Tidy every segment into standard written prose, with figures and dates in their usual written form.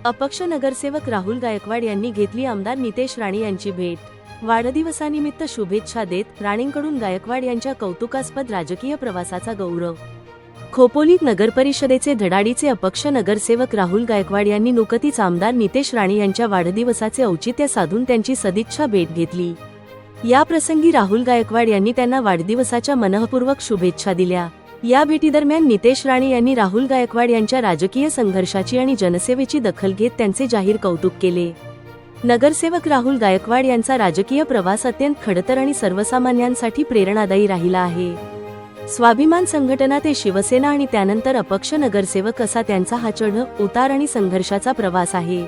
अपक्ष नगरसेवक राहुल गायकवाड यांनी घेतली आमदार नितेश राणे यांची भेट. वाढदिवसानिमित्त शुभेच्छा देत राणेंकडून गायकवाड यांच्या कौतुकास्पद राजकीय प्रवासाचा गौरव. खोपोली नगरपरिषदेचे धडाडीचे अपक्ष नगरसेवक राहुल गायकवाड यांनी नुकतीच आमदार नितेश राणे यांच्या वाढदिवसाचे औचित्य साधून त्यांची सदिच्छा भेट घेतली. या प्रसंगी राहुल गायकवाड यांनी त्यांना वाढदिवसाच्या मनःपूर्वक शुभेच्छा दिल्या. या भेटीदरम्यान नितेश राणे यांनी राहुल गायकवाड यांच्या राजकीय संघर्षाची आणि जनसेवेची दखल घेत त्यांचे जाहीर कौतुक केले. नगरसेवक राहुल गायकवाड यांचा राजकीय प्रवास अत्यंत खडतर आणि सर्वसामान्यांसाठी प्रेरणादायी राहिला आहे. स्वाभिमान संघटना ते शिवसेना आणि त्यानंतर अपक्ष नगरसेवक असा त्यांचा हा चढ उतार आणि संघर्षाचा प्रवास आहे.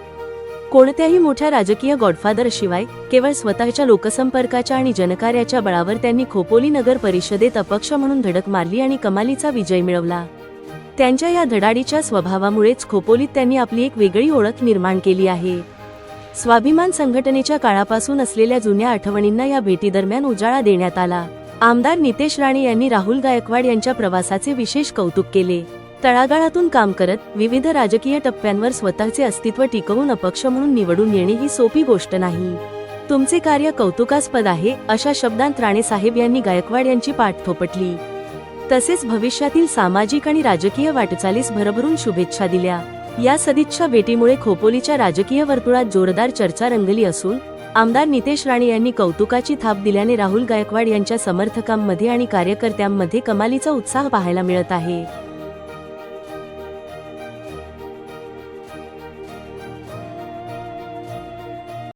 कोणत्याही मोठ्या राजकीय गॉडफादरशिवाय केवळ स्वतःच्या लोकसंपर्काच्या आणि जनकार्याच्या बळावर त्यांनी खोपोली नगर परिषदेत अपक्ष म्हणून धडक मारली आणि कमालीचा विजय मिळवला. त्यांच्या या धडाडीच्या स्वभावामुळेच खोपोलीत त्यांनी आपली एक वेगळी ओळख निर्माण केली आहे. स्वाभिमान संघटनेच्या काळापासून असलेल्या जुन्या आठवणींना या भेटीदरम्यान उजाळा देण्यात आला. आमदार नितेश राणे यांनी राहुल गायकवाड यांच्या प्रवासाचे विशेष कौतुक केले. तळागाळातून काम करत विविध राजकीय टप्प्यांवर स्वतःचे अस्तित्व टिकवून अपक्ष म्हणून निवडून येणे ही सोपी गोष्ट नाही. तुमचे कार्य कौतुकास्पद आहे अशा शब्दांत राणे साहेब यांनी गायकवाड यांची पाठ थोपटली. तसेच भविष्यातील सामाजिक आणि राजकीय वाटचालीस भरभरून शुभेच्छा दिल्या. या सदिच्छा भेटीमुळे खोपोलीच्या राजकीय वर्तुळात जोरदार चर्चा रंगली असून आमदार नितेश राणे यांनी कौतुकाची थाप दिल्याने राहुल गायकवाड यांच्या समर्थकांमध्ये आणि कार्यकर्त्यांमध्ये कमालीचा उत्साह पाहायला मिळत आहे.